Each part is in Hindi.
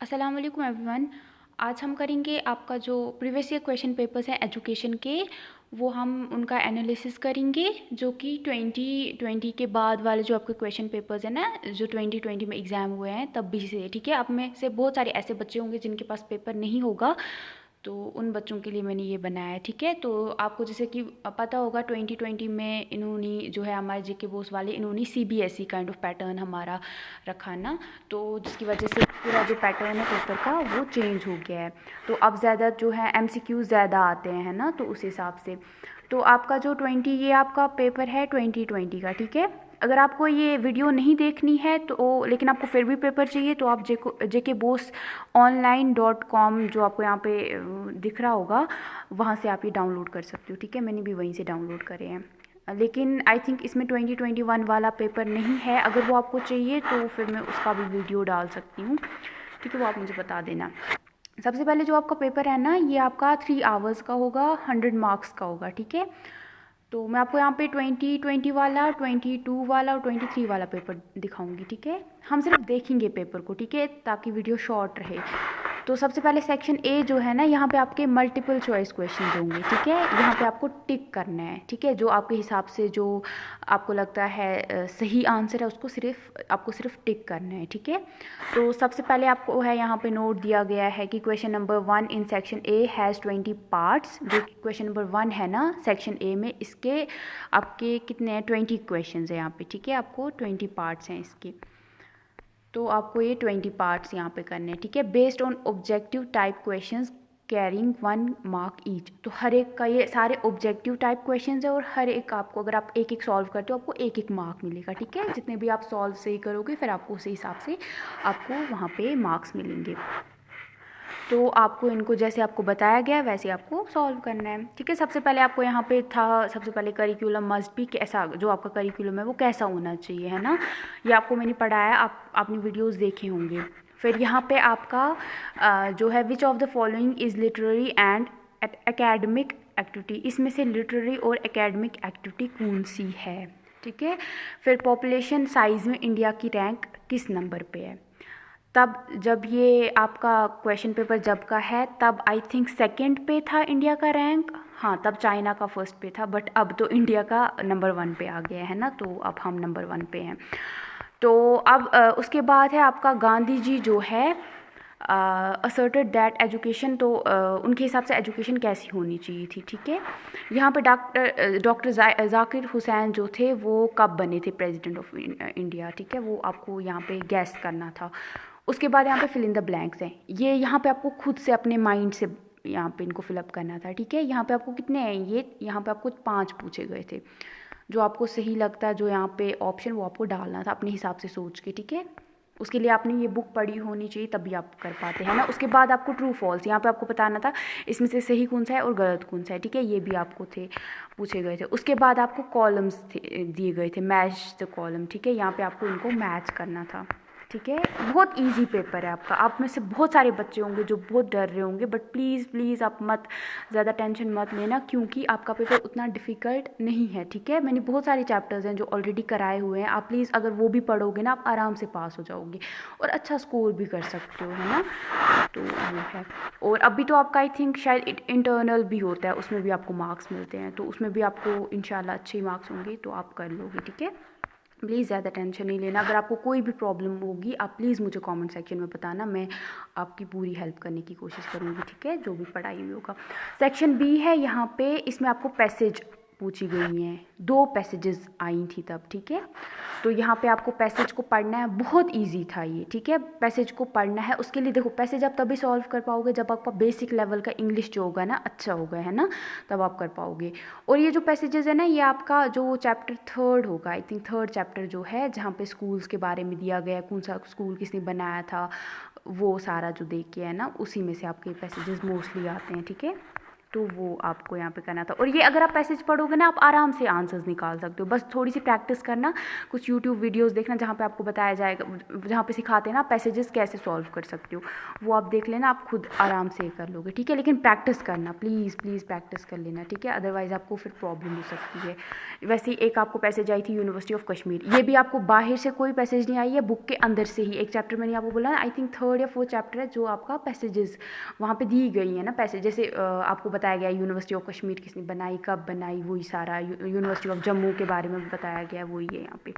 अस्सलाम वालेकुम एवरीवन। आज हम करेंगे आपका जो प्रीवियस ईयर क्वेश्चन पेपर्स हैं एजुकेशन के, वो हम उनका एनालिसिस करेंगे जो कि 2020 के बाद वाले जो आपके क्वेश्चन पेपर्स हैं ना, जो 2020 में एग्ज़ाम हुए हैं तब भी से, ठीक है। आप में से बहुत सारे ऐसे बच्चे होंगे जिनके पास पेपर नहीं होगा, तो उन बच्चों के लिए मैंने ये बनाया है, ठीक है। तो आपको जैसे कि पता होगा 2020 में इन्होंने जो है हमारे जेके बोस वाले इन्होंने सीबीएसई काइंड ऑफ पैटर्न हमारा रखा ना, तो जिसकी वजह से पूरा जो पैटर्न है पेपर का वो चेंज हो गया है। तो अब ज़्यादा जो है एमसीक्यू ज़्यादा आते हैं ना, तो उस हिसाब से तो आपका जो 20 ये आपका पेपर है 2020 का, ठीक है। अगर आपको ये वीडियो नहीं देखनी है तो लेकिन आपको फिर भी पेपर चाहिए तो आप जेके बोस online.com जो आपको यहाँ पे दिख रहा होगा, वहाँ से आप ये डाउनलोड कर सकते हो, ठीक है। मैंने भी वहीं से डाउनलोड करे हैं, लेकिन आई थिंक इसमें 2021 वाला पेपर नहीं है। अगर वो आपको चाहिए तो फिर मैं उसका भी वीडियो डाल सकती हूँ, ठीक है। वो आप मुझे बता देना। सबसे पहले जो आपका पेपर है ना, ये आपका 3 आवर्स का होगा, 100 मार्क्स का होगा, ठीक है। तो मैं आपको यहाँ पे 2020 वाला, 22 वाला और 23 वाला पेपर दिखाऊंगी, ठीक है। हम सिर्फ देखेंगे पेपर को, ठीक है, ताकि वीडियो शॉर्ट रहे। तो सबसे पहले सेक्शन ए जो है ना, यहाँ पे आपके मल्टीपल चॉइस क्वेश्चन होंगे, ठीक है। यहाँ पे आपको टिक करना है, ठीक है। जो आपके हिसाब से जो आपको लगता है सही आंसर है उसको आपको सिर्फ टिक करना है, ठीक है। तो सबसे पहले आपको है यहाँ पे नोट दिया गया है कि question number 1 in section A has 20 parts. जो क्वेश्चन नंबर 1 है ना सेक्शन ए में, इसके आपके कितने हैं, 20 क्वेश्चन है यहाँ पे, ठीक है। आपको 20 पार्ट्स हैं इसके, तो आपको ये 20 पार्ट्स यहाँ पे करने हैं, ठीक है। Based on objective type questions carrying 1 mark each. तो हर एक का ये सारे ऑब्जेक्टिव टाइप क्वेश्चंस है और हर एक आपको, अगर आप एक एक सॉल्व करते हो आपको एक एक मार्क मिलेगा, ठीक है। जितने भी आप सॉल्व सही करोगे फिर आपको उसी हिसाब से आपको वहाँ पे मार्क्स मिलेंगे। तो आपको इनको जैसे आपको बताया गया वैसे आपको सॉल्व करना है, ठीक है। सबसे पहले आपको यहाँ पे था, सबसे पहले करिकुलम मस्ट बी, कैसा जो आपका करिकुलम है वो कैसा होना चाहिए, है ना। ये आपको मैंने पढ़ाया, आपने वीडियोस देखे होंगे। फिर यहाँ पे आपका जो है which of the following is literary and academic activity, इसमें से लिटरेरी और एकेडमिक एक्टिविटी कौन सी है, ठीक है। फिर पॉपुलेशन साइज़ में इंडिया की रैंक किस नंबर पे है। तब जब ये आपका क्वेश्चन पेपर जब का है तब आई थिंक सेकंड पे था इंडिया का रैंक, हाँ तब चाइना का फर्स्ट पे था, बट अब तो इंडिया का नंबर 1 पे आ गया है ना, तो अब हम नंबर 1 पे हैं। तो अब उसके बाद है आपका गांधी जी जो है असर्टेड दैट एजुकेशन, तो उनके हिसाब से एजुकेशन कैसी होनी चाहिए थी, ठीक है। यहाँ पे डॉक्टर जाकिर हुसैन जो थे वो कब बने थे प्रेसिडेंट ऑफ इंडिया, ठीक है। वो आपको यहाँ पे गैस करना था। उसके बाद यहाँ पे फिल इन द ब्लैंक्स हैं, ये यहाँ पे आपको खुद से अपने माइंड से यहाँ पे इनको फिलअप करना था, ठीक है। यहाँ पे आपको कितने हैं, ये यहाँ पे आपको 5 पूछे गए थे। जो आपको सही लगता है जो यहाँ पे ऑप्शन वो आपको डालना था अपने हिसाब से सोच के, ठीक है। उसके लिए आपने ये बुक पढ़ी होनी चाहिए तभी आप कर पाते हैं ना। उसके बाद आपको ट्रू फॉल्स यहाँ पे आपको बताना था इसमें से सही कौन सा है और गलत कौन सा है, ठीक है। ये भी आपको पूछे गए थे। उसके बाद आपको कॉलम्स दिए गए थे, मैच द कॉलम, ठीक है। यहाँ पे आपको इनको मैच करना था, ठीक है। बहुत इजी पेपर है आपका। आप में से बहुत सारे बच्चे होंगे जो बहुत डर रहे होंगे, बट प्लीज़ आप ज़्यादा टेंशन मत लेना, क्योंकि आपका पेपर उतना डिफ़िकल्ट नहीं है, ठीक है। मैंने बहुत सारे चैप्टर्स हैं जो ऑलरेडी कराए हुए हैं, आप प्लीज़ अगर वो भी पढ़ोगे ना आप आराम से पास हो जाओगे और अच्छा स्कोर भी कर सकते हो, है ना। तो वो है। और अभी तो आपका आई थिंक शायद इंटरनल भी होता है, उसमें भी आपको मार्क्स मिलते हैं, तो उसमें भी आपको इंशाल्लाह अच्छे मार्क्स होंगे तो आप कर लोगे, ठीक है। प्लीज़ ज़्यादा टेंशन नहीं लेना। अगर आपको कोई भी प्रॉब्लम होगी आप प्लीज़ मुझे कमेंट सेक्शन में बताना, मैं आपकी पूरी हेल्प करने की कोशिश करूँगी, ठीक है, जो भी पढ़ाई में होगा। सेक्शन बी है यहाँ पे, इसमें आपको पैसेज पूछी गई हैं, 2 पैसेजेस आई थी तब, ठीक है। तो यहाँ पे आपको पैसेज को पढ़ना है, बहुत इजी था ये, ठीक है। पैसेज को पढ़ना है, उसके लिए देखो पैसेज आप तभी सॉल्व कर पाओगे जब आपका बेसिक लेवल का इंग्लिश जो होगा ना अच्छा होगा, है ना, तब आप कर पाओगे। और ये जो पैसेजेस है ना, ये आपका जो चैप्टर 3 होगा, आई थिंक 3rd चैप्टर जो है, जहाँ पे स्कूल्स के बारे में दिया गया, कौन सा स्कूल किसने बनाया था, वो सारा जो देख के है ना, उसी में से आपके पैसेजेस मोस्टली आते हैं, ठीक है। तो वो आपको यहाँ पे करना था। और ये अगर आप पैसेज पढ़ोगे ना, आप आराम से आंसर्स निकाल सकते हो। बस थोड़ी सी प्रैक्टिस करना, कुछ यूट्यूब वीडियोस देखना जहाँ पे आपको बताया जाएगा, जहाँ पे सिखाते हैं ना पैसेजेस कैसे सॉल्व कर सकते हो, वो आप देख लेना, आप खुद आराम से कर लोगे, ठीक है। लेकिन प्रैक्टिस करना, प्लीज़ प्लीज़ प्रैक्टिस कर लेना, ठीक है, अदरवाइज़ आपको फिर प्रॉब्लम हो सकती है। वैसे ही एक आपको पैसेज आई थी यूनिवर्सिटी ऑफ कश्मीर, ये भी आपको बाहर से कोई पैसेज नहीं आई है, बुक के अंदर से ही एक चैप्टर मैंने आपको बोला ना, आई थिंक 3rd या 4th चैप्टर है जो आपका पैसेजेस वहाँ पे दी गई है ना पैसेज, जैसे आपको बताया गया यूनिवर्सिटी ऑफ कश्मीर किसने बनाई, कब बनाई, वही सारा, यूनिवर्सिटी ऑफ जम्मू के बारे में बताया गया, वही है यहाँ पे।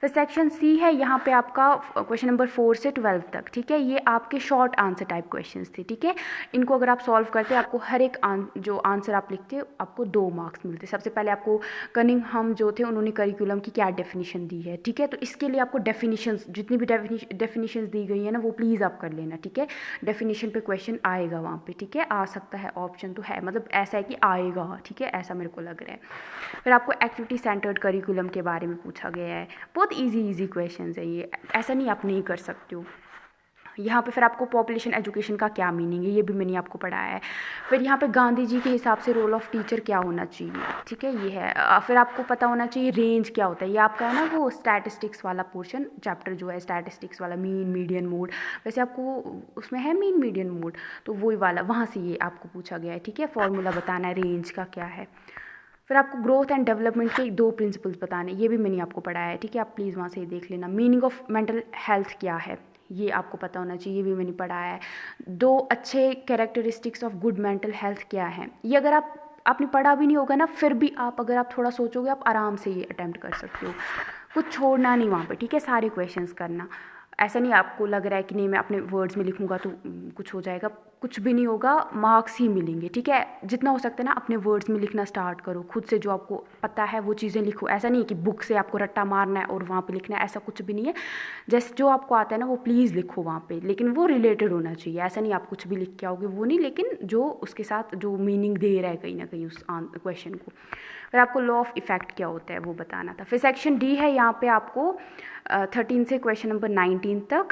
फिर सेक्शन सी है, यहाँ पे आपका क्वेश्चन नंबर 4 से 12 तक, ठीक है। ये आपके शॉर्ट आंसर टाइप क्वेश्चंस थे, ठीक है। इनको अगर आप सॉल्व करते आपको हर एक जो आंसर आप लिखते आपको 2 मार्क्स मिलते। सबसे पहले आपको कनिंघम जो थे उन्होंने करिकुलम की क्या डेफिनेशन दी है, ठीक है। तो इसके लिए आपको डेफिनेशंस, जितनी भी डेफिनेशंस दी गई है ना, वो प्लीज़ आप कर लेना, ठीक है। डेफिनेशन पे क्वेश्चन आएगा वहाँ पे, ठीक है, आ सकता है, ऑप्शन तो है, मतलब ऐसा है कि आएगा, ठीक है, ऐसा मेरे को लग रहा है। फिर आपको एक्टिविटी सेंटर्ड करिकुलम के बारे में पूछा गया है, बहुत इजी क्वेश्चंस है ये, ऐसा नहीं आप नहीं कर सकते हो। यहाँ पे फिर आपको पॉपुलेशन एजुकेशन का क्या मीनिंग है, ये भी मैंने आपको पढ़ाया है। फिर यहाँ पे गांधी जी के हिसाब से रोल ऑफ टीचर क्या होना चाहिए, ठीक है, ये है। फिर आपको पता होना चाहिए रेंज क्या होता है, ये आपका है ना वो स्टैटिस्टिक्स वाला पोर्शन, चैप्टर जो है स्टैटिस्टिक्स वाला, मीन मीडियन मोड, वैसे आपको उसमें है मीन मीडियन मोड, तो वही वाला, वहाँ से ये आपको पूछा गया है, ठीक है। फॉर्मूला बताना है रेंज का क्या है। फिर आपको ग्रोथ एंड डेवलपमेंट के 2 प्रिंसिपल्स बताने, ये भी मैंने आपको पढ़ाया है, ठीक है, आप प्लीज़ वहाँ से देख लेना। मीनिंग ऑफ मेंटल हेल्थ क्या है, ये आपको पता होना चाहिए, ये भी मैंने पढ़ाया है। 2 अच्छे characteristics of good mental health क्या है, ये अगर आपने पढ़ा भी नहीं होगा ना, फिर भी अगर आप थोड़ा सोचोगे, आप आराम से ये अटैम्प्ट कर सकते हो, कुछ छोड़ना नहीं वहाँ पे, ठीक है, सारे क्वेश्चंस करना। ऐसा नहीं आपको लग रहा है कि नहीं मैं अपने वर्ड्स में लिखूंगा तो कुछ हो जाएगा, कुछ भी नहीं होगा, मार्क्स ही मिलेंगे, ठीक है। जितना हो सकता है ना अपने वर्ड्स में लिखना स्टार्ट करो, खुद से जो आपको पता है वो चीज़ें लिखो। ऐसा नहीं है कि बुक से आपको रट्टा मारना है और वहाँ पे लिखना है, ऐसा कुछ भी नहीं है। जैसे जो आपको आता है ना वो प्लीज़ लिखो वहाँ पे, लेकिन वो रिलेटेड होना चाहिए। ऐसा नहीं आप कुछ भी लिख के आओगे, वो नहीं, लेकिन जो उसके साथ जो मीनिंग दे रहा है कहीं ना कहीं उस क्वेश्चन को। फिर आपको लॉ ऑफ इफेक्ट क्या होता है वो बताना था। फिर सेक्शन डी है, यहाँ पे आपको 13 से क्वेश्चन नंबर 19 तक,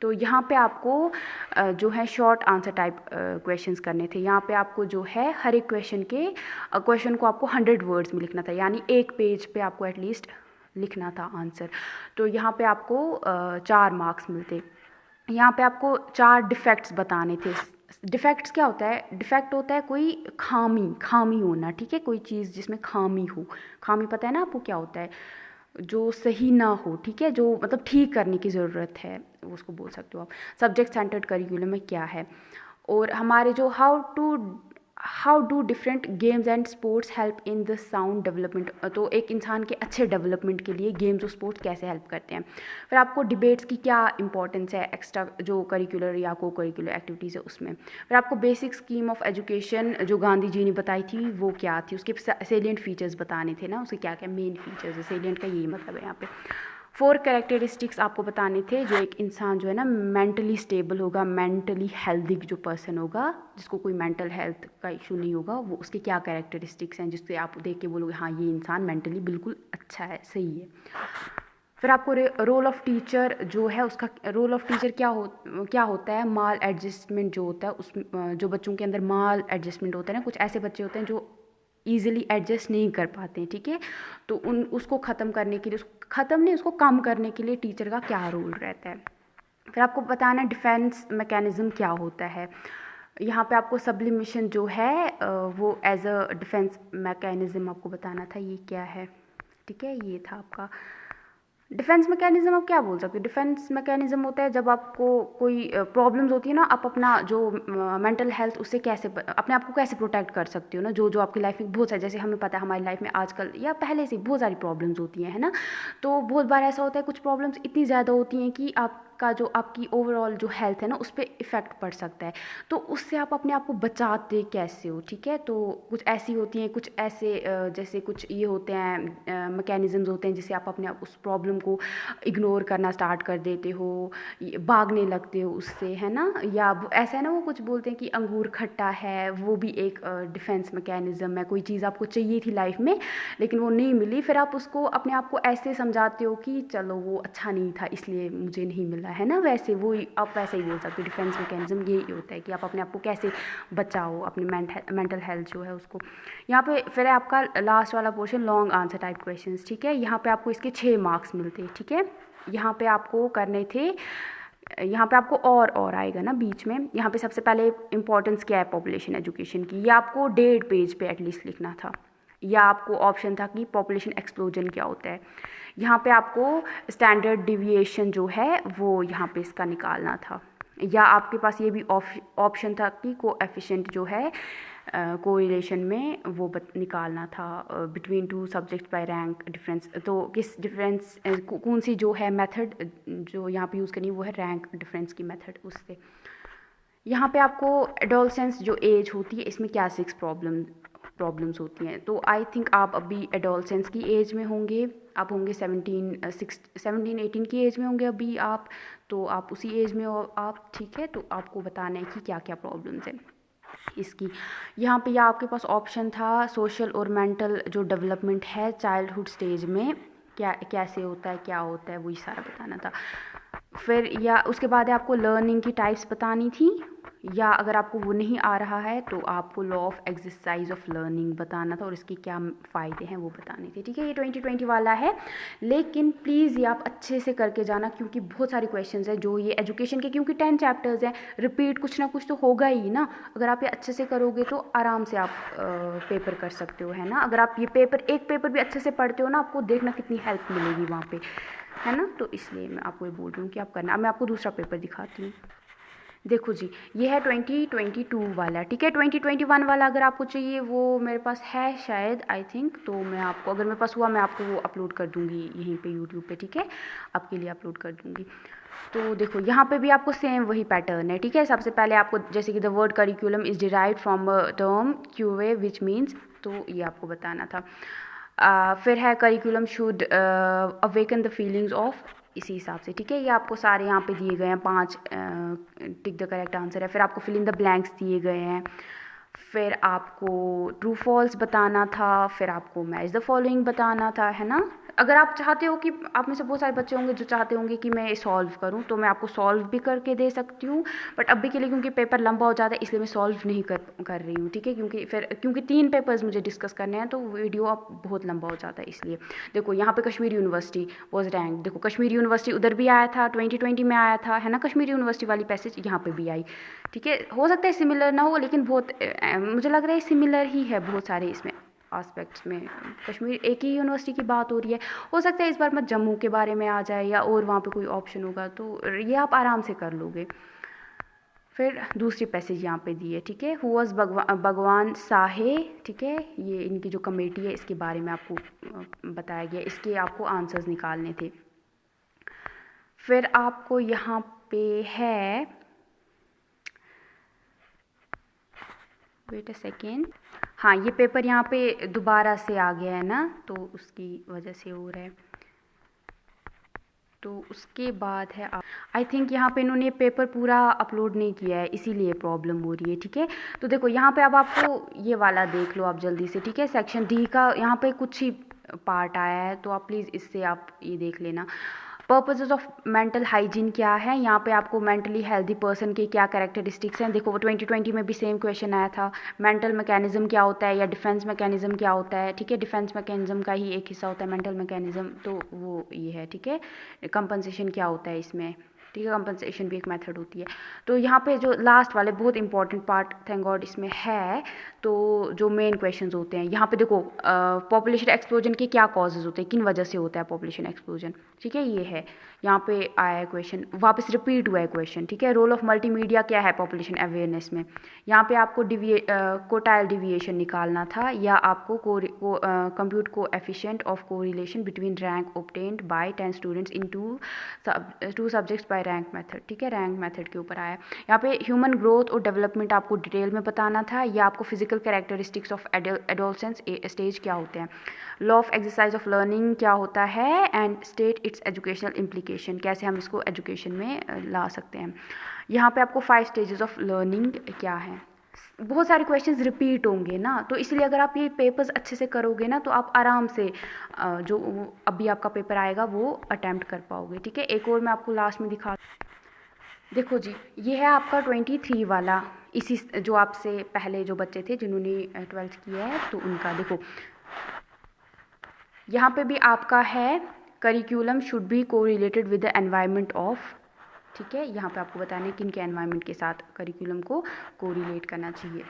तो यहाँ पे आपको जो है शॉर्ट आंसर टाइप क्वेश्चंस करने थे। यहाँ पे आपको जो है हर एक क्वेश्चन को आपको 100 वर्ड्स में लिखना था, यानी एक पेज पे आपको एटलीस्ट लिखना था आंसर। तो यहाँ पे आपको 4 मार्क्स मिलते। यहाँ पे आपको 4 डिफेक्ट्स बताने थे। डिफेक्ट्स क्या होता है, डिफेक्ट होता है कोई खामी होना, ठीक है, कोई चीज़ जिसमें खामी हो। खामी पता है ना आपको क्या होता है, जो सही ना हो, ठीक है, जो मतलब ठीक करने की ज़रूरत है, उसको बोल सकते हो आप। सब्जेक्ट सेंटर्ड करिकुलम में क्या है, और हमारे जो how do different games and sports help in the sound development, तो एक इंसान के अच्छे डेवलपमेंट के लिए गेम्स और स्पोर्ट्स कैसे हेल्प करते हैं। फिर आपको डिबेट्स की क्या इंपॉर्टेंस है, एक्स्ट्रा जो करिकुलर या को करिकुलर एक्टिविटीज़ है उसमें। फिर आपको बेसिक स्कीम ऑफ एजुकेशन जो गांधी जी ने बताई थी वो क्या थी, उसके सेलिएंट फीचर्स बताने थे ना, उसके क्या क्या मेन फीचर्स है, सेलिएंट का यही मतलब है यहाँ पे। 4 कैरेक्टरिस्टिक्स आपको बताने थे, जो एक इंसान जो है ना मेंटली स्टेबल होगा, मेंटली हेल्दी जो पर्सन होगा, जिसको कोई मेंटल हेल्थ का इशू नहीं होगा, वो उसके क्या कैरेक्टरिस्टिक्स हैं जिससे आप देख के बोलोगे हाँ ये इंसान मेंटली बिल्कुल अच्छा है, सही है। फिर आपको रोल ऑफ टीचर जो है, उसका रोल ऑफ टीचर क्या होता है, माल एडजस्टमेंट जो होता है उस जो बच्चों के अंदर माल एडजस्टमेंट होता है ना, कुछ ऐसे बच्चे होते हैं जो ईजिली एडजस्ट नहीं कर पाते हैं, ठीक है, तो उसको ख़त्म करने के लिए, उसको कम करने के लिए टीचर का क्या रोल रहता है। फिर आपको बताना डिफेंस मैकेनिज़्म क्या होता है। यहाँ पे आपको सब्लिमेशन जो है वो एज अ डिफेंस मैकेनिज़्म आपको बताना था, ये क्या है, ठीक है, ये था आपका डिफेंस मैकेनिज्म। आप क्या बोल सकते हो, डिफेंस मैकेनिज्म होता है जब आपको कोई प्रॉब्लम्स होती है ना, आप अपना जो मेंटल हेल्थ उससे कैसे अपने आप को कैसे प्रोटेक्ट कर सकते हो ना, जो आपकी लाइफ में बहुत सारी, जैसे हमें पता है हमारी लाइफ में आजकल या पहले से बहुत सारी प्रॉब्लम्स होती हैं, है ना। तो बहुत बार ऐसा होता है कुछ प्रॉब्लम्स इतनी ज़्यादा होती हैं कि आपकी ओवरऑल जो हेल्थ है ना उस पर इफ़ेक्ट पड़ सकता है, तो उससे आप अपने आप को बचाते कैसे हो, ठीक है। तो कुछ ऐसी होती हैं, कुछ ऐसे जैसे कुछ ये होते हैं मैकेनिज़म्स होते हैं जिससे आप अपने उस प्रॉब्लम को इग्नोर करना स्टार्ट कर देते हो, भागने लगते हो उससे, है ना। या ऐसा है ना, वो कुछ बोलते हैं कि अंगूर खट्टा है, वो भी एक डिफेंस मैकेनिज़्म है। कोई चीज़ आपको चाहिए थी लाइफ में लेकिन वो नहीं मिली, फिर आप उसको अपने आप को ऐसे समझाते हो कि चलो वो अच्छा नहीं था इसलिए मुझे नहीं मिला, वाला है ना, वैसे वो आप वैसे ही बोल सकते हो। डिफेंस मैकेनिज्म यही होता है कि आप अपने आप को कैसे बचाओ, अपनी मेंटल हेल्थ जो है उसको। यहाँ पे फिर है आपका लास्ट वाला portion, long answer type questions, ठीक है। यहाँ पे आपको इसके 6 मार्क्स मिलते हैं, ठीक है। यहाँ पे आपको करने थे, यहाँ पे आपको और आएगा ना बीच में। यहाँ पे सबसे पहले इंपॉर्टेंस क्या है पॉपुलेशन एजुकेशन की, ये आपको 1.5 पेज पे एटलीस्ट लिखना था। या आपको ऑप्शन था कि पॉपुलेशन एक्सप्लोजन क्या होता है। यहाँ पे आपको स्टैंडर्ड डिविएशन जो है वो यहाँ पे इसका निकालना था। या आपके पास ये भी ऑप्शन था कि कोएफिशिएंट जो है कोरिलेशन में वो निकालना था between 2 subject by rank difference. तो किस डिफरेंस कौन सी जो है मेथड जो यहाँ पे यूज़ करनी वो है रैंक डिफरेंस की मेथड, उससे। यहाँ पे आपको एडोलसेंस जो एज होती है इसमें क्या 6 प्रॉब्लम्स होती हैं। तो आई थिंक आप अभी एडोलसेंस की एज में होंगे, आप होंगे 17-18 की एज में होंगे अभी आप, तो आप उसी एज में हो आप, ठीक है। तो आपको बताना है कि क्या क्या प्रॉब्लम्स हैं इसकी। यहाँ पे या आपके पास ऑप्शन था सोशल और मेंटल जो डेवलपमेंट है चाइल्डहुड स्टेज में क्या कैसे होता है, क्या होता है, वही सारा बताना था। फिर या उसके बाद आपको लर्निंग की टाइप्स बतानी थी। या अगर आपको वो नहीं आ रहा है तो आपको law of exercise of learning बताना था और इसके क्या फ़ायदे हैं वो बताने थे, ठीक है। ये 2020 वाला है, लेकिन प्लीज़ ये आप अच्छे से करके जाना क्योंकि बहुत सारे क्वेश्चंस हैं जो ये एजुकेशन के, क्योंकि 10 चैप्टर्स हैं, रिपीट कुछ ना कुछ तो होगा ही ना। अगर आप ये अच्छे से करोगे तो आराम से आप पेपर कर सकते हो, है ना। अगर आप ये एक पेपर भी अच्छे से पढ़ते हो ना, आपको देखना कितनी हेल्प मिलेगी वहाँ पर, है ना। तो इसलिए मैं आपको ये बोल रही हूँ कि आप करना। अब मैं आपको दूसरा पेपर दिखाती हूँ। देखो जी, ये है 2022 वाला, ठीक है। 2021 वाला अगर आपको चाहिए वो मेरे पास है शायद, आई थिंक। तो मैं आपको, अगर मेरे पास हुआ, मैं आपको वो अपलोड कर दूँगी यहीं पे यूट्यूब पे, ठीक है। आपके लिए अपलोड कर दूँगी। तो देखो यहाँ पे भी आपको सेम वही पैटर्न है, ठीक है। सबसे पहले आपको जैसे कि the word curriculum is derived from a term QA which means, तो ये आपको बताना था। फिर है curriculum should awaken the feelings of, इसी हिसाब से, ठीक है। ये आपको सारे यहाँ पे दिए गए हैं 5 टिक द करेक्ट आंसर है। फिर आपको फिल इन द ब्लैंक्स दिए गए हैं। फिर आपको ट्रू फॉल्स बताना था। फिर आपको मैच द फॉलोइंग बताना था, है ना। अगर आप चाहते हो कि, आप में से बहुत सारे बच्चे होंगे जो चाहते होंगे कि मैं सॉल्व करूं, तो मैं आपको सॉल्व भी करके दे सकती हूँ। बट अभी के लिए क्योंकि पेपर लंबा हो जाता है इसलिए मैं सॉल्व नहीं कर रही हूँ, ठीक है। क्योंकि 3 पेपर्स मुझे डिस्कस करने हैं तो वीडियो अब बहुत लंबा हो जाता है इसलिए। देखो यहाँ पे कश्मीर यूनिवर्सिटी वॉज रैंक, देखो कश्मीर यूनिवर्सिटी उधर भी आया था, 2020 में आया था, है ना। कश्मीर यूनिवर्सिटी वाली पैसेज यहाँ पे भी आई, ठीक है। हो सकता है सिमिलर ना हो, लेकिन बहुत मुझे लग रहा है सिमिलर ही है बहुत सारे इसमें एस्पेक्ट्स में। कश्मीर एक ही यूनिवर्सिटी की बात हो रही है, हो सकता है इस बार मैं जम्मू के बारे में आ जाए या और वहाँ पे कोई ऑप्शन होगा, तो ये आप आराम से कर लोगे। फिर दूसरी पैसेज यहाँ पे दी है, ठीक है। हु वाज भगवान साहे, ठीक है। ये इनकी जो कमेटी है इसके बारे में आपको बताया गया, इसके आपको आंसर्स निकालने थे। फिर आपको यहाँ पे है, वेट अ सेकेंड, हाँ ये पेपर यहाँ पे दोबारा से आ गया है ना, तो उसकी वजह से हो रहा है। तो उसके बाद है आई थिंक यहाँ पे इन्होंने पेपर पूरा अपलोड नहीं किया है इसीलिए प्रॉब्लम हो रही है, ठीक है। तो देखो यहाँ पे अब आपको ये वाला देख लो आप जल्दी से, ठीक है। सेक्शन डी का यहाँ पे कुछ ही पार्ट आया है, तो आप प्लीज़ इससे आप ये देख लेना। पर्पसेस ऑफ मेंटल हाइजीन क्या है, यहाँ पे आपको मेंटली हेल्दी पर्सन के क्या कैरेक्टरिस्टिक्स हैं। देखो वो 2020 में भी सेम क्वेश्चन आया था। मेंटल मैकेनिज्म क्या होता है या डिफेंस मैकेनिज्म क्या होता है, ठीक है। डिफेंस मैकेनिज्म का ही एक हिस्सा होता है मेंटल मैकेनिज्म, तो वो ये है, ठीक है। कंपनसेशन क्या होता है इसमें, ठीक है। कंपनसेशन भी एक मेथड होती है। तो यहाँ पे जो लास्ट वाले बहुत इंपॉर्टेंट पार्ट थैंक गॉड इसमें है, तो जो मेन क्वेश्चंस होते हैं यहाँ पे देखो पॉपुलेशन एक्सप्लोजन के क्या कॉजेज होते हैं, किन वजह से होता है पॉपुलेशन एक्सप्लोजन, ठीक है। ये है यहाँ पे आया है क्वेश्चन, वापस रिपीट हुआ है क्वेश्चन, ठीक है। रोल ऑफ मल्टीमीडिया क्या है पॉपुलेशन अवेयरनेस में, यहाँ पे आपको कोटाइल डिविएशन निकालना था, या आपको compute coefficient of correlation between rank obtained by 10 students in two subjects by rank method, ठीक है। रैंक मेथड के ऊपर आया। यहाँ पे ह्यूमन ग्रोथ और डेवलपमेंट आपको डिटेल में बताना था, या आपको physical characteristics of adolescence stage क्या होते हैं, law of exercise of learning क्या होता है, and state its educational implication, कैसे हम इसको एजुकेशन में ला सकते हैं। यहाँ पे आपको 5 स्टेजेस ऑफ लर्निंग क्या है, बहुत सारे क्वेश्चंस रिपीट होंगे ना, तो इसलिए अगर आप ये पेपर्स अच्छे से करोगे ना तो आप आराम से जो अभी आपका पेपर आएगा वो अटैम्प्ट कर पाओगे, ठीक है। एक और मैं आपको लास्ट में दिखा, देखो जी, ये है आपका 23 वाला, इसी जो आपसे पहले जो बच्चे थे जिन्होंने 12th किया है तो उनका देखो, यहाँ पे भी आपका है करिकुलम शुड बी को related with the environment of, ठीक है। यहाँ पे आपको बताना है किन के एनवायरनमेंट के साथ करिकुलम को कोरिलेट करना चाहिए।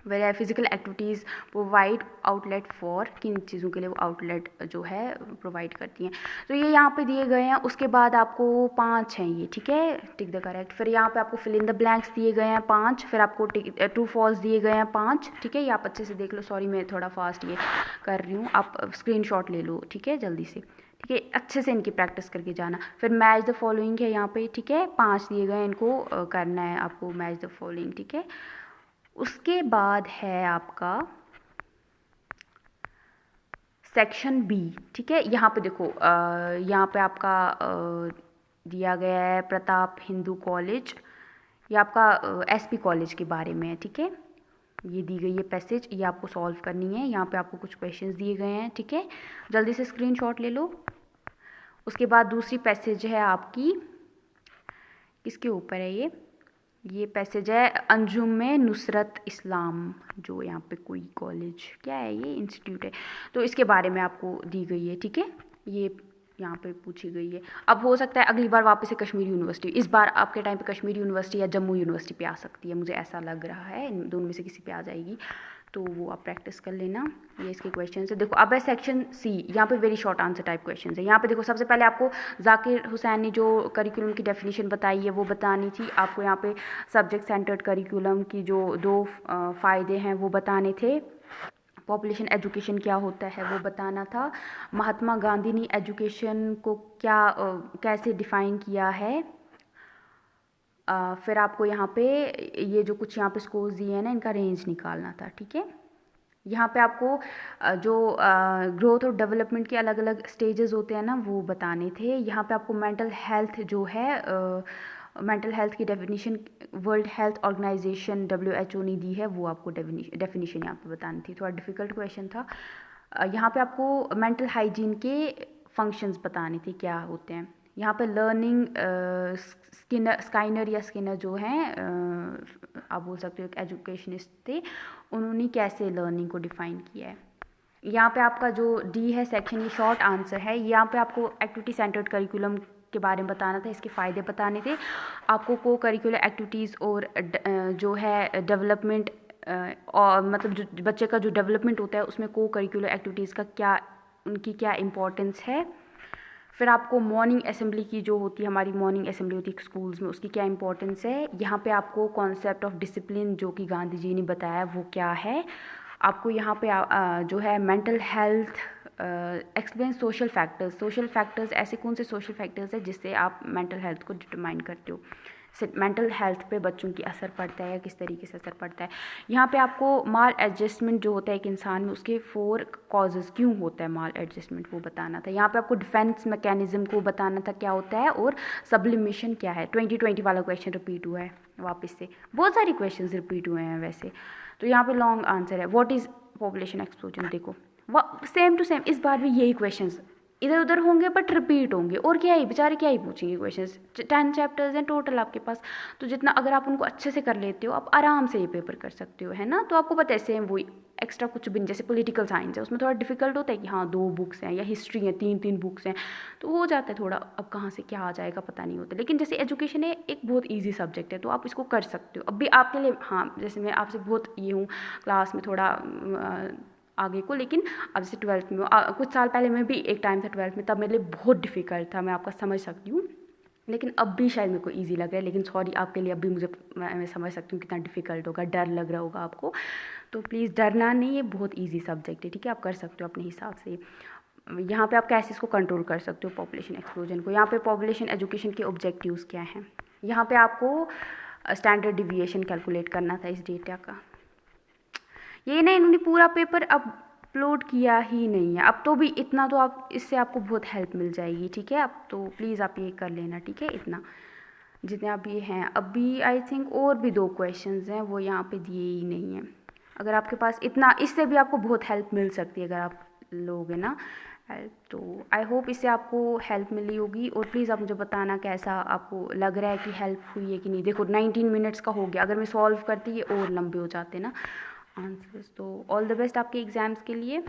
Where physical activities provide outlet for, किन चीज़ों के लिए वो आउटलेट जो है प्रोवाइड करती हैं, तो ये यहाँ पे दिए गए हैं। उसके बाद आपको 5 हैं ये, ठीक है, टिक द करेक्ट। फिर यहाँ पे आपको फिल इन द ब्लैंक्स दिए गए हैं 5, फिर आपको ट्रू फॉल्स दिए गए हैं 5, ठीक है। ये आप अच्छे से देख लो, सॉरी मैं थोड़ा फास्ट ये कर रही हूँ, आप स्क्रीनशॉट ले लो, ठीक है, जल्दी से, ठीक है, अच्छे से इनकी प्रैक्टिस करके जाना। फिर मैच द फॉलोइंग है यहाँ पे, ठीक है, 5 दिए गए हैं, इनको करना है आपको मैच द फॉलोइंग, ठीक है। उसके बाद है आपका सेक्शन बी, ठीक है। यहाँ पे देखो यहाँ पे आपका दिया गया है प्रताप हिंदू कॉलेज, ये आपका एसपी कॉलेज के बारे में है, ठीक है। ये दी गई है पैसेज, ये आपको सॉल्व करनी है। यहाँ पे आपको कुछ क्वेश्चंस दिए गए हैं, ठीक है, जल्दी से स्क्रीनशॉट ले लो। उसके बाद दूसरी पैसेज है आपकी, किसके ऊपर है ये पैसेज है अंजुम में नुसरत इस्लाम, जो यहाँ पे कोई कॉलेज क्या है, ये इंस्टीट्यूट है, तो इसके बारे में आपको दी गई है, ठीक है, ये यहाँ पे पूछी गई है। अब हो सकता है अगली बार वापस से कश्मीर यूनिवर्सिटी, इस बार आपके टाइम पे कश्मीर यूनिवर्सिटी या जम्मू यूनिवर्सिटी पे आ सकती है, मुझे ऐसा लग रहा है, इन दोनों में से किसी पे आ जाएगी, तो वो आप प्रैक्टिस कर लेना। ये इसके क्वेश्चन है। देखो अब है सेक्शन सी, यहाँ पे very short answer type question है। यहाँ पे देखो सबसे पहले आपको जाकिर हुसैन ने जो करिकुलम की डेफिनेशन बताई है वो बतानी थी आपको। यहाँ पे सब्जेक्ट सेंटर्ड करिकुलम की जो 2 फ़ायदे हैं वो बताने थे। पॉपुलेशन एजुकेशन क्या होता है वो बताना था। महात्मा गांधी ने एजुकेशन को क्या कैसे डिफ़ाइन किया है। फिर आपको यहाँ पे ये जो कुछ यहाँ पे स्कोर्स दिए हैं ना, इनका रेंज निकालना था, ठीक है। यहाँ पे आपको जो ग्रोथ और डेवलपमेंट के अलग अलग स्टेजेस होते हैं ना वो बताने थे। यहाँ पे आपको मेंटल हेल्थ जो है मेंटल हेल्थ की definition world health organisation WHO ने दी है, वो आपको डेफिनेशन यहाँ पे बतानी थी। थोड़ा डिफ़िकल्ट क्वेश्चन था। यहाँ पे आपको मेंटल हाइजीन के फंक्शंस बताने थे क्या होते हैं। यहाँ पे लर्निंग स्काइनर या स्किनर जो हैं आप बोल सकते हो एक एजुकेशनिस्ट थे, उन्होंने कैसे लर्निंग को डिफ़ाइन किया है। यहाँ पे आपका जो डी है सेक्शन, ये शॉर्ट आंसर है। यहाँ पे आपको एक्टिविटी सेंटर्ड करिकुलम के बारे में बताना था, इसके फ़ायदे बताने थे आपको। को करिकुलर एक्टिविटीज़ और जो है डेवलपमेंट और मतलब जो बच्चे का जो डेवलपमेंट होता है उसमें को करिकुलर एक्टिविटीज़ का क्या, उनकी क्या इम्पोर्टेंस है। फिर आपको मॉर्निंग असेंबली की जो होती है, हमारी मॉर्निंग असेंबली होती है स्कूल्स में, उसकी क्या इंपॉर्टेंस है। यहाँ पे आपको कॉन्सेप्ट ऑफ डिसिप्लिन जो कि गांधी जी ने बताया वो क्या है। आपको यहाँ पे जो है mental health explain social factors, social factors ऐसे कौन से सोशल फैक्टर्स है जिससे आप मेंटल हेल्थ को डिटरमाइन करते हो, मेंटल हेल्थ पे बच्चों की असर पड़ता है या किस तरीके से असर पड़ता है। यहाँ पे आपको माल एडजस्टमेंट जो होता है एक इंसान में, उसके 4 कॉजेज़ क्यों होता है माल एडजस्टमेंट, वो बताना था। यहाँ पे आपको डिफेंस मैकेनिज्म को बताना था क्या होता है, और सब्लिमेशन क्या है। 2020 वाला क्वेश्चन रिपीट हुआ है वापस से, बहुत सारे क्वेश्चन रिपीट हुए हैं वैसे, तो यहाँ पे लॉन्ग आंसर है व्हाट इज़ पॉपुलेशन एक्सप्लोजन। देखो सेम टू सेम इस बार भी यही क्वेश्चन इधर उधर होंगे बट रिपीट होंगे, और क्या ही बेचारे क्या ही पूछेंगे क्वेश्चंस। 10 चैप्टर्स हैं टोटल आपके पास, तो जितना अगर आप उनको अच्छे से कर लेते हो आप आराम से ये पेपर कर सकते हो, है ना। तो आपको पता है सेम वही एक्स्ट्रा कुछ भी नहीं। जैसे पॉलिटिकल साइंस है उसमें थोड़ा डिफिकल्ट होता है कि हाँ 2 बुक्स हैं, या हिस्ट्री है 3 बुक्स हैं, तो हो जाता है थोड़ा, अब कहाँ से क्या आ जाएगा पता नहीं होता। लेकिन जैसे एजुकेशन है एक बहुत ईजी सब्जेक्ट है, तो आप इसको कर सकते हो। अब भी आपके लिए हाँ, जैसे मैं आपसे बहुत ये हूँ क्लास में थोड़ा आगे को, लेकिन अब जैसे 12th में कुछ साल पहले मैं भी एक टाइम था 12th में, तब मेरे लिए बहुत डिफ़िकल्ट था, मैं आपका समझ सकती हूँ। लेकिन अब भी शायद मेरे को इजी लग रहा है, लेकिन सॉरी आपके लिए, अब भी मुझे मैं समझ सकती हूँ कितना डिफ़िकल्ट होगा, डर लग रहा होगा आपको, तो प्लीज़ डरना नहीं, ये बहुत ईजी सब्जेक्ट है, ठीक है, आप कर सकते हो अपने हिसाब से। यहाँ पे आप कैसे इसको कंट्रोल कर सकते हो पॉपुलेशन एक्सप्लोजन को। यहाँ पे पॉपुलेशन एजुकेशन के ऑब्जेक्टिव्स क्या हैं, यहाँ पे आपको स्टैंडर्ड डिविएशन कैलकुलेट करना था इस डेटा का। ये ना इन्होंने पूरा पेपर अपलोड किया ही नहीं है, अब तो भी इतना तो आप इससे आपको बहुत हेल्प मिल जाएगी, ठीक है। अब तो प्लीज़ आप ये कर लेना, ठीक है, इतना जितने अभी हैं, अभी आई थिंक और भी 2 क्वेश्चंस हैं वो यहाँ पे दिए ही नहीं हैं। अगर आपके पास इतना, इससे भी आपको बहुत हेल्प मिल सकती है अगर आप लोगे ना हेल्प। तो आई होप इससे आपको हेल्प मिली होगी, और प्लीज़ आप मुझे बताना कैसा आपको लग रहा है कि हेल्प हुई है कि नहीं। देखो 19 मिनट्स का हो गया, अगर मैं सॉल्व करती ये और लंबे हो जाते ना आंसर्स। तो ऑल द बेस्ट आपके एग्ज़ाम्स के लिए।